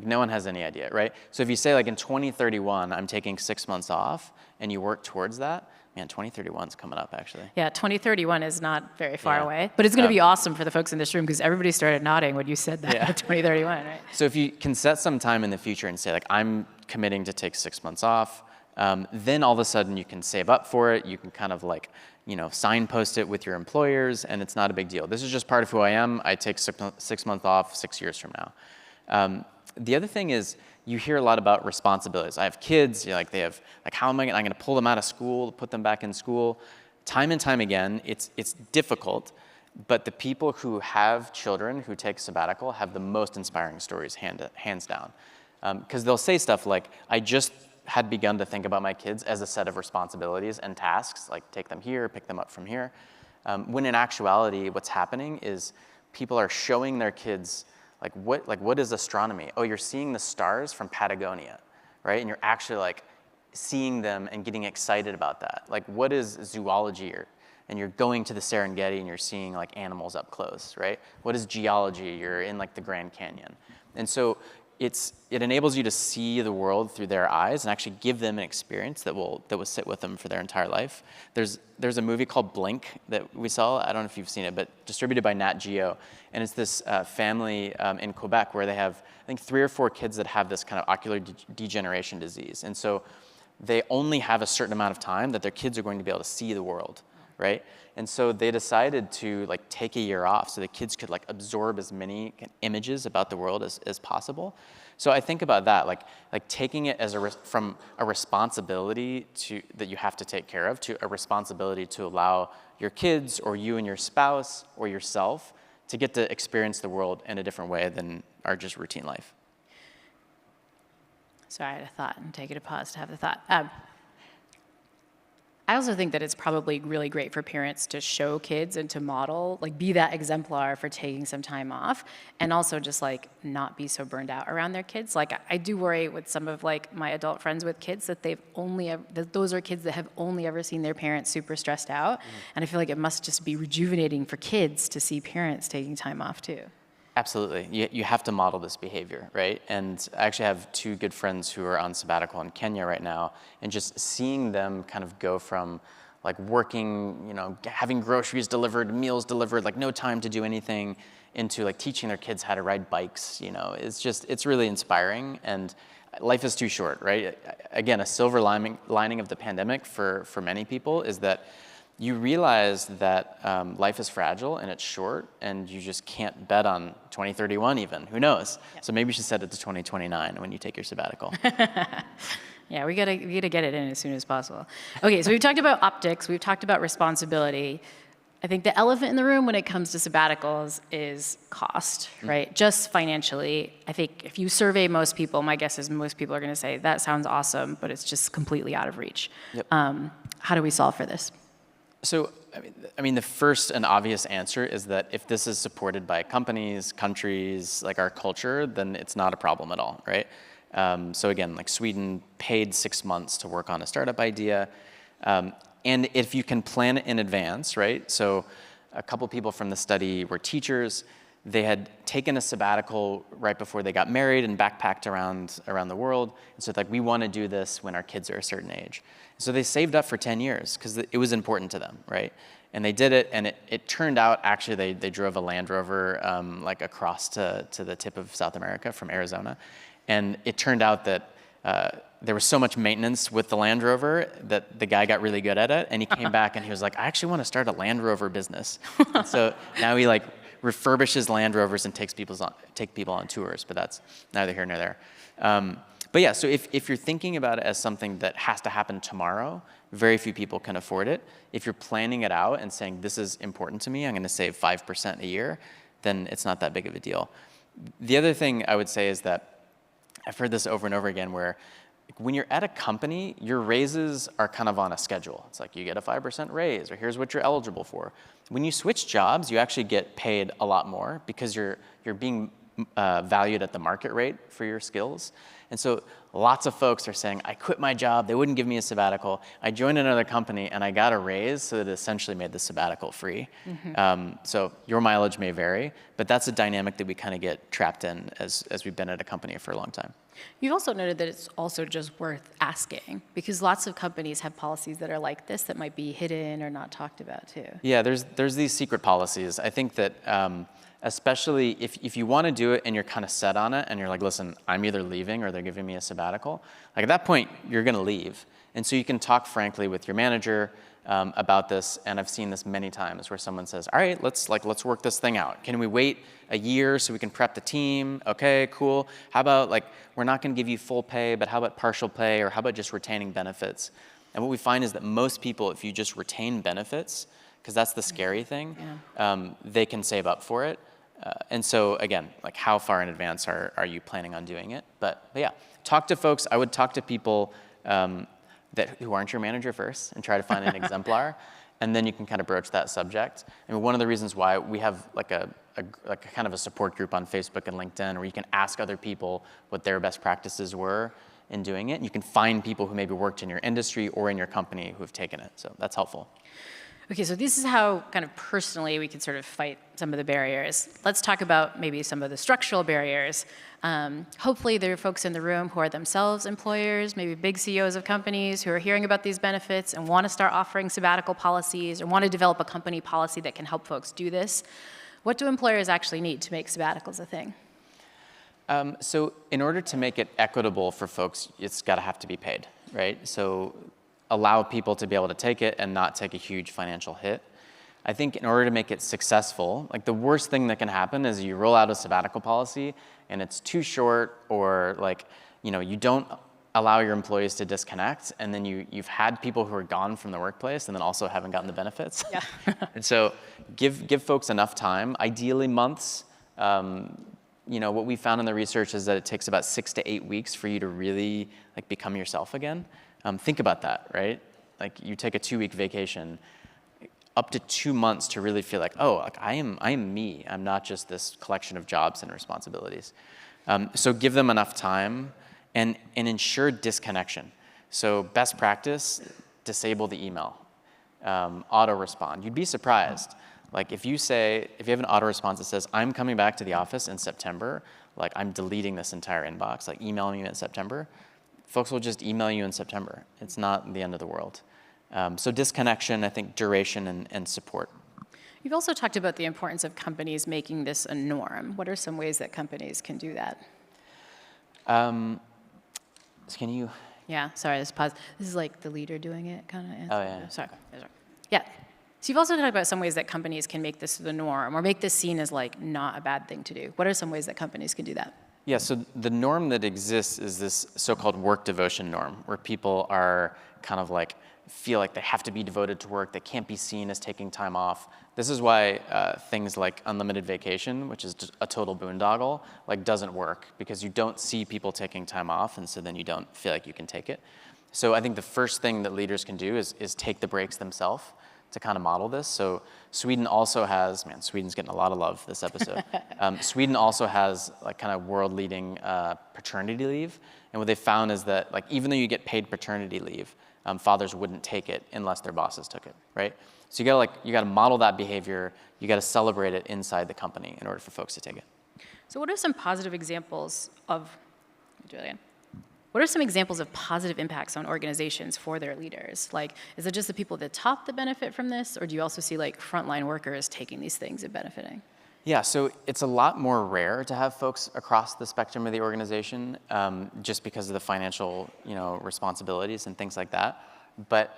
No one has any idea, right? So if you say in 2031, I'm taking 6 months off, and you work towards that, man, 2031 is coming up, actually. Yeah, 2031 is not very far away, but it's going to be awesome for the folks in this room because everybody started nodding when you said that, 2031, right? So if you can set some time in the future and say, I'm committing to take 6 months off, then all of a sudden you can save up for it, you can kind of signpost it with your employers, and it's not a big deal. This is just part of who I am. I take 6 months off 6 years from now. The other thing is you hear a lot about responsibilities. I have kids, they have, how am I'm going to pull them out of school, put them back in school. Time and time again, it's difficult, but the people who have children who take sabbatical have the most inspiring stories, hands down. Because they'll say stuff I just had begun to think about my kids as a set of responsibilities and tasks, take them here, pick them up from here. When in actuality, what's happening is people are showing their kids, what is astronomy? Oh, you're seeing the stars from Patagonia, right? And you're actually seeing them and getting excited about that. What is zoology? And you're going to the Serengeti and you're seeing animals up close, right? What is geology? You're in the Grand Canyon. And so it enables you to see the world through their eyes and actually give them an experience that will sit with them for their entire life. There's a movie called Blink that we saw. I don't know if you've seen it, but distributed by Nat Geo, and it's this family in Quebec where they have, I think, 3 or 4 kids that have this kind of ocular degeneration disease, and so they only have a certain amount of time that their kids are going to be able to see the world, right? And so they decided to like take a year off so the kids could like absorb as many images about the world as possible. So I think about that, like taking it as from a responsibility that you have to take care of to a responsibility to allow your kids or you and your spouse or yourself to get to experience the world in a different way than our just routine life. Sorry, I had a thought and take it a pause to have the thought. I also think that it's probably really great for parents to show kids and to model, like be that exemplar for taking some time off, and also just like not be so burned out around their kids. Like I do worry with some of like my adult friends with kids that that those are kids that have only ever seen their parents super stressed out, and I feel like it must just be rejuvenating for kids to see parents taking time off too. Absolutely. You have to model this behavior, right? And I actually have 2 good friends who are on sabbatical in Kenya right now, and just seeing them kind of go from like working, having groceries delivered, meals delivered, like no time to do anything, into like teaching their kids how to ride bikes, it's really inspiring, and life is too short, right? Again, a silver lining of the pandemic for many people is that you realize that life is fragile and it's short, and you just can't bet on 2031 even. Who knows? Yep. So maybe you should set it to 2029 when you take your sabbatical. Yeah, we gotta get it in as soon as possible. Okay, so we've talked about optics, we've talked about responsibility. I think the elephant in the room when it comes to sabbaticals is cost, right? Just financially. I think if you survey most people, my guess is most people are gonna say, that sounds awesome, but it's just completely out of reach. Yep. How do we solve for this? So, I mean, the first and obvious answer is that if this is supported by companies, countries, like our culture, then it's not a problem at all, right? So again, like Sweden paid 6 months to work on a startup idea. And if you can plan it in advance, right? So a couple people from the study were teachers. They had taken a sabbatical right before they got married and backpacked around the world. And so like, we want to do this when our kids are a certain age. So they saved up for 10 years because it was important to them, right? And they did it, and it turned out, actually, they drove a Land Rover like across to the tip of South America from Arizona. And it turned out that there was so much maintenance with the Land Rover that the guy got really good at it, and he came back and he was like, I actually want to start a Land Rover business. And so now he like refurbishes Land Rovers and take people on tours, but that's neither here nor there. But yeah, so if you're thinking about it as something that has to happen tomorrow, very few people can afford it. If you're planning it out and saying, this is important to me, I'm going to save 5% a year, then it's not that big of a deal. The other thing I would say is that I've heard this over and over again, where when you're at a company, your raises are kind of on a schedule. It's like you get a 5% raise, or here's what you're eligible for. When you switch jobs, you actually get paid a lot more because you're being valued at the market rate for your skills. And so lots of folks are saying, I quit my job, they wouldn't give me a sabbatical. I joined another company and I got a raise, so it essentially made the sabbatical free. Mm-hmm. So your mileage may vary, but that's a dynamic that we kind of get trapped in as we've been at a company for a long time. You've also noted that it's also just worth asking, because lots of companies have policies that are like this that might be hidden or not talked about too. Yeah, there's these secret policies. I think that especially if you want to do it and you're kind of set on it and you're like, listen, I'm either leaving or they're giving me a sabbatical, like at that point, you're going to leave. And so you can talk frankly with your manager about this, and I've seen this many times where someone says, all right, let's work this thing out. Can we wait a year so we can prep the team? Okay, cool. How about like, we're not going to give you full pay, but how about partial pay, or how about just retaining benefits? And what we find is that most people, if you just retain benefits, because that's the scary thing, they can save up for it. And so again, like how far in advance are you planning on doing it? But yeah, talk to folks. I would talk to people who aren't your manager first and try to find an exemplar, and then you can kind of broach that subject. I mean, one of the reasons why we have like a kind of a support group on Facebook and LinkedIn where you can ask other people what their best practices were in doing it. And you can find people who maybe worked in your industry or in your company who have taken it. So that's helpful. Okay, so this is how kind of personally we can sort of fight some of the barriers. Let's talk about maybe some of the structural barriers. Hopefully there are folks in the room who are themselves employers, maybe big CEOs of companies who are hearing about these benefits and want to start offering sabbatical policies or want to develop a company policy that can help folks do this. What do employers actually need to make sabbaticals a thing? So in order to make it equitable for folks, it's got to have to be paid, right? So allow people to be able to take it and not take a huge financial hit. I think in order to make it successful, like the worst thing that can happen is you roll out a sabbatical policy and it's too short, or like, you don't allow your employees to disconnect, and then you've had people who are gone from the workplace and then also haven't gotten the benefits. Yeah. And so give folks enough time, ideally months. What we found in the research is that it takes about 6 to 8 weeks for you to really like become yourself again. Think about that, right? Like you take a 2-week vacation, up to 2 months to really feel like, oh, like I am me. I'm not just this collection of jobs and responsibilities. So give them enough time and ensure disconnection. So best practice, disable the email, auto respond. You'd be surprised. Like if you have an auto response that says, I'm coming back to the office in September, like I'm deleting this entire inbox, like email me in September, folks will just email you in September. It's not the end of the world. So disconnection, I think duration and support. You've also talked about the importance of companies making this a norm. What are some ways that companies can do that? Can you? Yeah, sorry, this pause. This is like the leader doing it, kind of. Oh, yeah. Sorry. Yeah. So you've also talked about some ways that companies can make this the norm or make this seen as like not a bad thing to do. What are some ways that companies can do that? Yeah, so the norm that exists is this so-called work devotion norm, where people are kind of like feel like they have to be devoted to work. They can't be seen as taking time off. This is why things like unlimited vacation, which is just a total boondoggle, like doesn't work, because you don't see people taking time off, and so then you don't feel like you can take it. So I think the first thing that leaders can do is take the breaks themselves to kind of model this. So Sweden also has, Sweden's getting a lot of love this episode. Sweden also has like kind of world-leading paternity leave. And what they found is that like even though you get paid paternity leave, fathers wouldn't take it unless their bosses took it, right? So you gotta model that behavior. You gotta celebrate it inside the company in order for folks to take it. So what are some positive examples of, what are some examples of positive impacts on organizations for their leaders? Like, is it just the people at the top that benefit from this, or do you also see like frontline workers taking these things and benefiting? Yeah, so it's a lot more rare to have folks across the spectrum of the organization, just because of the financial, responsibilities and things like that. But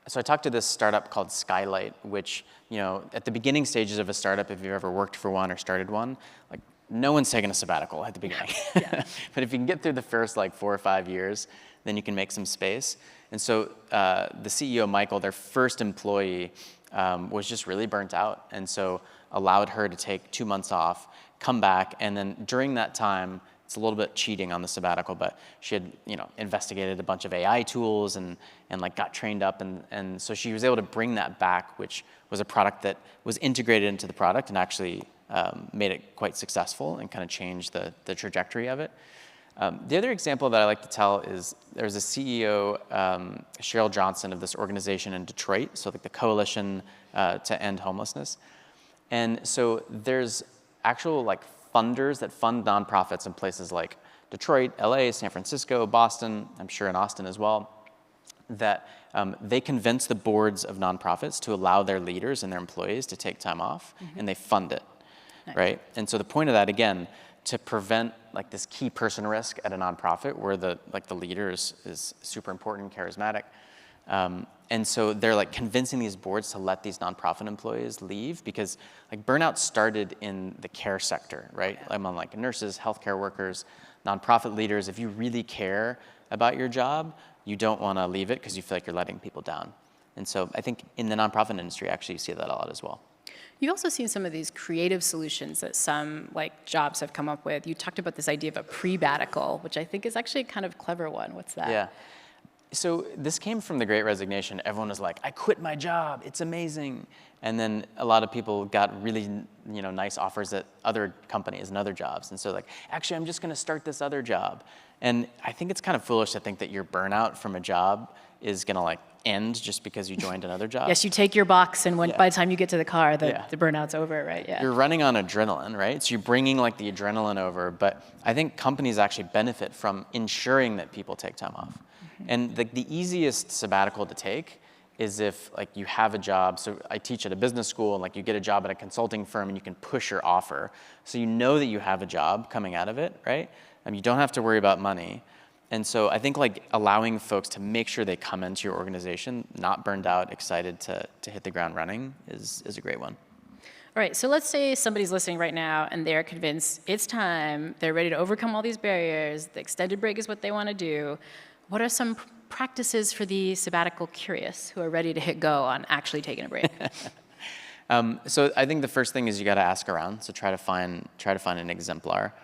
so I talked to this startup called Skylight, which, at the beginning stages of a startup, if you've ever worked for one or started one, like no one's taking a sabbatical at the beginning. Yeah. But if you can get through the first like 4 or 5 years, then you can make some space. And so the CEO, Michael, their first employee, was just really burnt out. And so allowed her to take 2 months off, come back, and then during that time, it's a little bit cheating on the sabbatical, but she had, investigated a bunch of AI tools and like got trained up, and so she was able to bring that back, which was a product that was integrated into the product and actually made it quite successful and kind of changed the trajectory of it. The other example that I like to tell is there's a CEO, Cheryl Johnson, of this organization in Detroit, so like the Coalition to End Homelessness. And so there's actual like funders that fund nonprofits in places like Detroit, LA, San Francisco, Boston, I'm sure in Austin as well, that they convince the boards of nonprofits to allow their leaders and their employees to take time off, and they fund it, nice. Right? And so the point of that, again, to prevent like this key person risk at a nonprofit where the leader is super important, charismatic. And so they're like convincing these boards to let these nonprofit employees leave, because like burnout started in the care sector, right? Among like nurses, healthcare workers, nonprofit leaders. If you really care about your job, you don't want to leave it because you feel like you're letting people down. And so I think in the nonprofit industry, actually, you see that a lot as well. You've also seen some of these creative solutions that some like jobs have come up with. You talked about this idea of a pre-batical, which I think is actually a kind of clever one. What's that? Yeah. So this came from the Great Resignation. Everyone was like, I quit my job, it's amazing. And then a lot of people got really, nice offers at other companies and other jobs. And so like, actually, I'm just gonna start this other job. And I think it's kind of foolish to think that your burnout from a job is gonna like end just because you joined another job. Yes, you take your box, and by the time you get to the car, the burnout's over, right? Yeah. You're running on adrenaline, right? So you're bringing like the adrenaline over, but I think companies actually benefit from ensuring that people take time off. And the easiest sabbatical to take is if like you have a job. So I teach at a business school, and like you get a job at a consulting firm, and you can push your offer. So you know that you have a job coming out of it, right? You don't have to worry about money. And so I think like allowing folks to make sure they come into your organization not burned out, excited to hit the ground running is a great one. All right, so let's say somebody's listening right now and they're convinced it's time, they're ready to overcome all these barriers, the extended break is what they want to do. What are some practices for the sabbatical curious who are ready to hit go on actually taking a break? So I think the first thing is you got to ask around. So try to find an exemplar.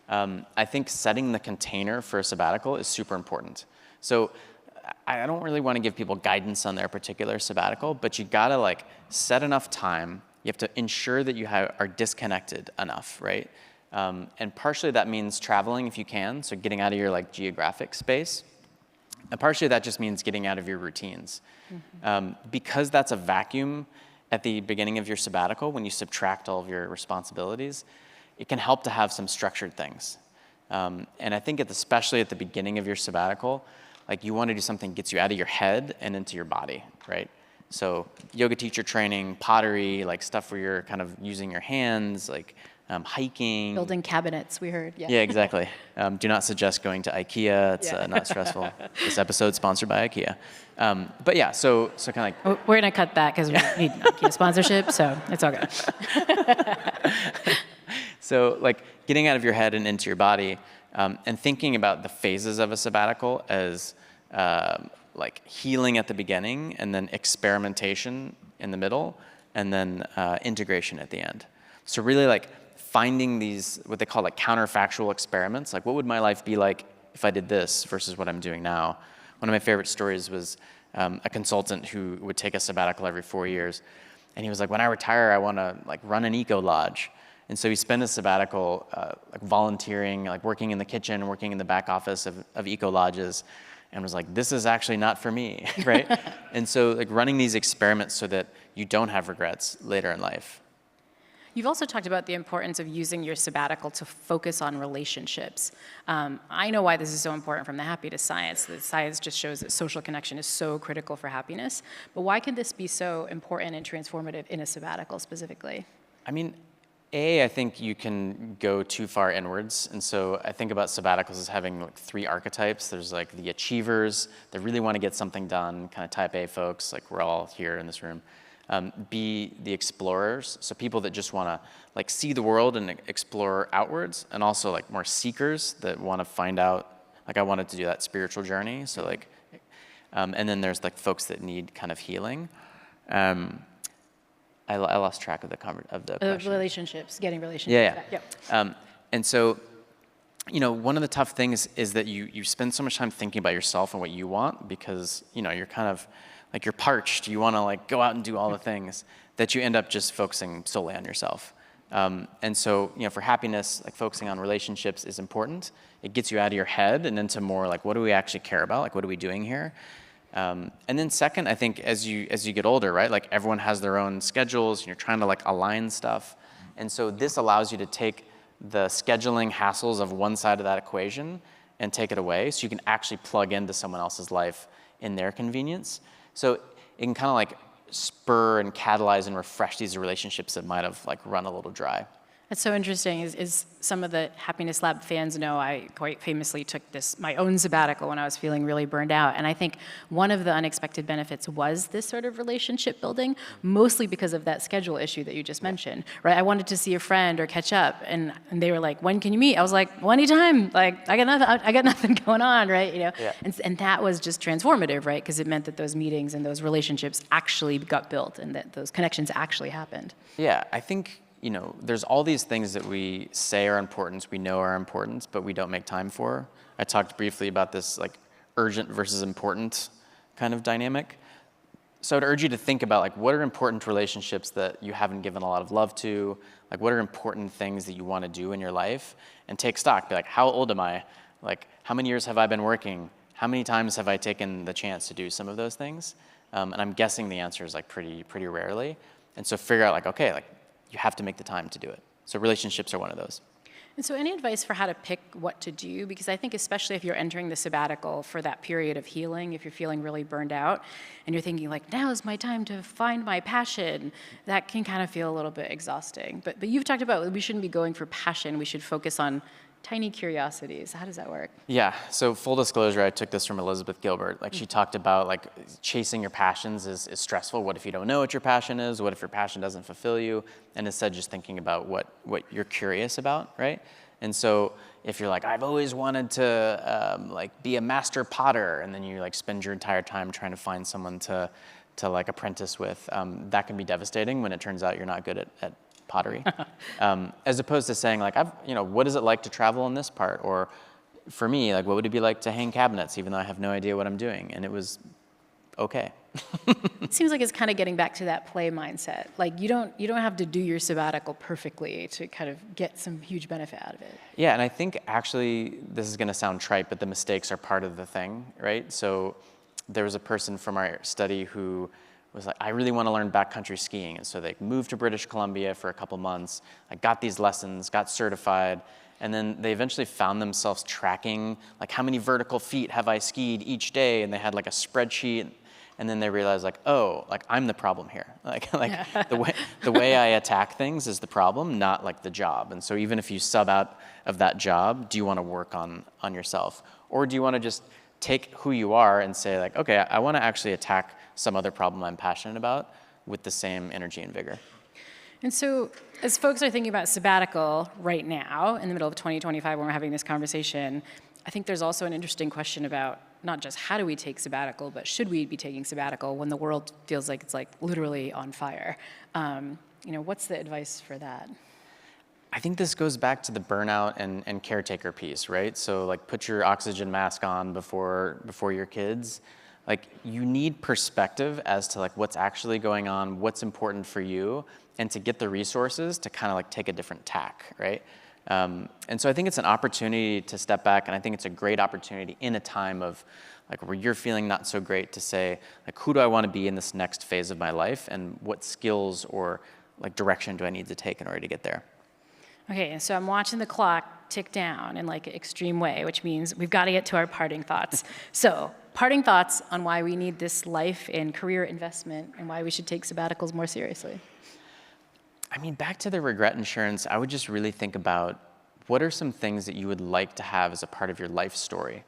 I think setting the container for a sabbatical is super important. So I don't really want to give people guidance on their particular sabbatical, but you got to like set enough time. You have to ensure that you are disconnected enough, right? And partially that means traveling if you can, so getting out of your like geographic space. And partially that just means getting out of your routines. Because that's a vacuum at the beginning of your sabbatical, when you subtract all of your responsibilities, it can help to have some structured things. And I think especially at the beginning of your sabbatical, like you want to do something that gets you out of your head and into your body, right? So yoga teacher training, pottery, like stuff where you're kind of using your hands, like hiking. Building cabinets, we heard. Yeah, exactly. Do not suggest going to IKEA. It's not stressful. This episode's sponsored by IKEA. But yeah, so kind of like... We're going to cut that because we need IKEA sponsorship, so it's all good. So like getting out of your head and into your body, and thinking about the phases of a sabbatical as like healing at the beginning, and then experimentation in the middle, and then integration at the end. So really like finding these, what they call like counterfactual experiments, like what would my life be like if I did this versus what I'm doing now? One of my favorite stories was a consultant who would take a sabbatical every 4 years. And he was like, when I retire, I want to like run an eco lodge. And so he spent his sabbatical like volunteering, like working in the kitchen, working in the back office of eco lodges, and was like, this is actually not for me, right? And so like running these experiments so that you don't have regrets later in life. You've also talked about the importance of using your sabbatical to focus on relationships. I know why this is so important from the happiness science. The science just shows that social connection is so critical for happiness. But why could this be so important and transformative in a sabbatical specifically? I mean, I think you can go too far inwards. And so I think about sabbaticals as having like 3 archetypes. There's like the achievers that really want to get something done, kind of type A folks, like we're all here in this room. B, the explorers, so people that just want to like see the world and explore outwards, and also like more seekers that want to find out, like I wanted to do that spiritual journey, so like, and then there's like folks that need kind of healing. I lost track of the question. Relationships, getting relationships. Yeah. And so, one of the tough things is that you spend so much time thinking about yourself and what you want, because, you're kind of, like you're parched, you want to like go out and do all the things, that you end up just focusing solely on yourself. And so, for happiness, like focusing on relationships is important. It gets you out of your head and into more like, what do we actually care about? Like, what are we doing here? And then second, I think as you get older, right, like everyone has their own schedules and you're trying to like align stuff. And so this allows you to take the scheduling hassles of one side of that equation and take it away, so you can actually plug into someone else's life in their convenience. So it can kind of like spur and catalyze and refresh these relationships that might have like run a little dry. That's so interesting. Is some of the Happiness Lab fans know I quite famously took my own sabbatical when I was feeling really burned out. And I think one of the unexpected benefits was this sort of relationship building, mostly because of that schedule issue that you just mentioned, right? I wanted to see a friend or catch up, and they were like, when can you meet? I was like, well, anytime. Like, I got nothing going on, right? Yeah. And that was just transformative, right? Because it meant that those meetings and those relationships actually got built and that those connections actually happened. Yeah, I think there's all these things that we say are important, we know are important, but we don't make time for. I talked briefly about this like urgent versus important kind of dynamic. So I'd urge you to think about like what are important relationships that you haven't given a lot of love to, like what are important things that you want to do in your life, and take stock. Be like, how old am I? Like, how many years have I been working? How many times have I taken the chance to do some of those things? And I'm guessing the answer is like pretty rarely. And so figure out like, okay, like you have to make the time to do it. So relationships are one of those. And so any advice for how to pick what to do? Because I think especially if you're entering the sabbatical for that period of healing, if you're feeling really burned out and you're thinking like, now is my time to find my passion, that can kind of feel a little bit exhausting. But you've talked about we shouldn't be going for passion. We should focus on tiny curiosities. How does that work? Yeah, so full disclosure, I took this from Elizabeth Gilbert. Like she talked about like chasing your passions is stressful. What if you don't know what your passion is? What if your passion doesn't fulfill you? And instead just thinking about what you're curious about, right? And so if you're like, I've always wanted to like be a master potter, and then you like spend your entire time trying to find someone to like apprentice with, that can be devastating when it turns out you're not good at pottery, as opposed to saying like, what is it like to travel in this part? Or for me, like, what would it be like to hang cabinets, even though I have no idea what I'm doing? And it was okay. It seems like it's kind of getting back to that play mindset. Like you don't have to do your sabbatical perfectly to kind of get some huge benefit out of it. Yeah, and I think actually, this is gonna sound trite, but the mistakes are part of the thing, right? So there was a person from our study who was like, I really want to learn backcountry skiing. And so they moved to British Columbia for a couple months. I got these lessons, got certified, and then they eventually found themselves tracking, like how many vertical feet have I skied each day? And they had like a spreadsheet. And then they realized like, oh, like I'm the problem here. Like the way I attack things is the problem, not like the job. And so even if you sub out of that job, do you want to work on yourself? Or do you want to just take who you are and say like, okay, I want to actually attack some other problem I'm passionate about with the same energy and vigor. And so as folks are thinking about sabbatical right now, in the middle of 2025 when we're having this conversation, I think there's also an interesting question about not just how do we take sabbatical, but should we be taking sabbatical when the world feels like it's like literally on fire? What's the advice for that? I think this goes back to the burnout and caretaker piece, right? So like put your oxygen mask on before your kids. Like you need perspective as to like what's actually going on, what's important for you, and to get the resources to kind of like take a different tack, right? And so I think it's an opportunity to step back, and I think it's a great opportunity in a time of like where you're feeling not so great to say like, who do I want to be in this next phase of my life, and what skills or like direction do I need to take in order to get there? Okay, and so I'm watching the clock tick down in like an extreme way, which means we've got to get to our parting thoughts. So, parting thoughts on why we need this life and career investment and why we should take sabbaticals more seriously. I mean, back to the regret insurance, I would just really think about what are some things that you would like to have as a part of your life story,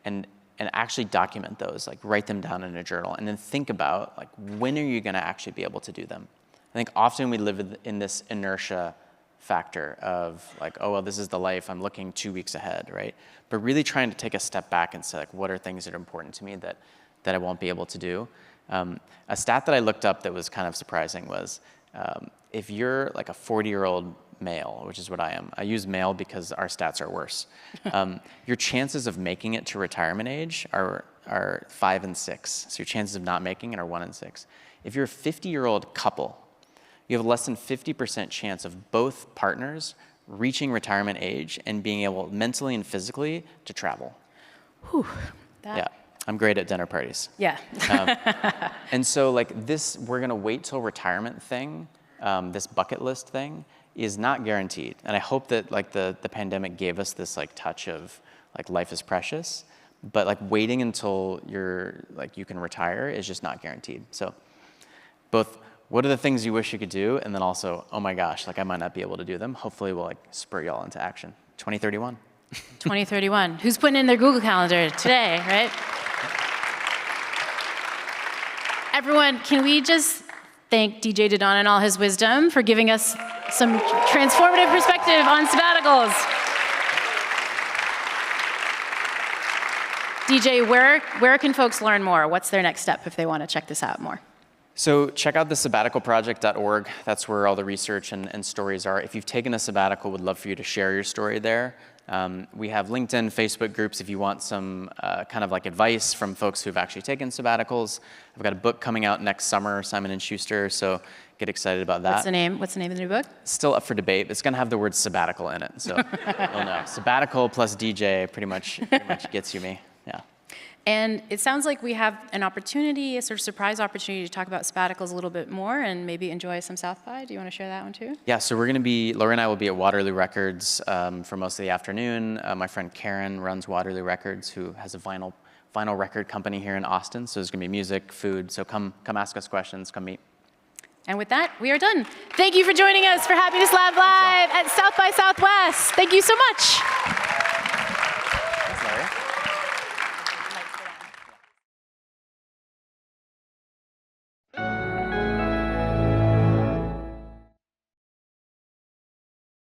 and actually document those, like write them down in a journal, and then think about like when are you going to actually be able to do them. I think often we live in this inertia factor of like, oh, well, this is the life, I'm looking 2 weeks ahead, right? But really trying to take a step back and say, like, what are things that are important to me that I won't be able to do? A stat that I looked up that was kind of surprising was if you're like a 40-year-old male, which is what I am, I use male because our stats are worse, your chances of making it to retirement age are 5 and 6. So your chances of not making it are 1 in 6. If you're a 50-year-old couple, you have less than 50% chance of both partners reaching retirement age and being able mentally and physically to travel. Whew, yeah, I'm great at dinner parties. Yeah. And so like this, we're gonna wait till retirement thing, this bucket list thing is not guaranteed. And I hope that like the pandemic gave us this like touch of like life is precious, but like waiting until you can retire is just not guaranteed. So both, what are the things you wish you could do? And then also, oh my gosh, like I might not be able to do them. Hopefully we'll like spur y'all into action. 2031. 2031. Who's putting in their Google Calendar today, right? Everyone, can we just thank DJ DiDonna and all his wisdom for giving us some transformative perspective on sabbaticals. DJ, where can folks learn more? What's their next step if they want to check this out more? So check out the sabbaticalproject.org. That's where all the research and stories are. If you've taken a sabbatical, we'd love for you to share your story there. We have LinkedIn, Facebook groups if you want some kind of like advice from folks who've actually taken sabbaticals. I've got a book coming out next summer, Simon & Schuster, so get excited about that. What's the name of the new book? Still up for debate. It's going to have the word sabbatical in it, so you'll know. Sabbatical plus DJ pretty much gets you me. Yeah. And it sounds like we have an opportunity, a sort of surprise opportunity to talk about sabbaticals a little bit more and maybe enjoy some South by. Do you want to share that one too? Yeah, so we're going to be, Laurie and I will be at Waterloo Records for most of the afternoon. My friend Karen runs Waterloo Records, who has a vinyl record company here in Austin. So there's going to be music, food. So come ask us questions, come meet. And with that, we are done. Thank you for joining us for Happiness Lab Live at South by Southwest. Thank you so much.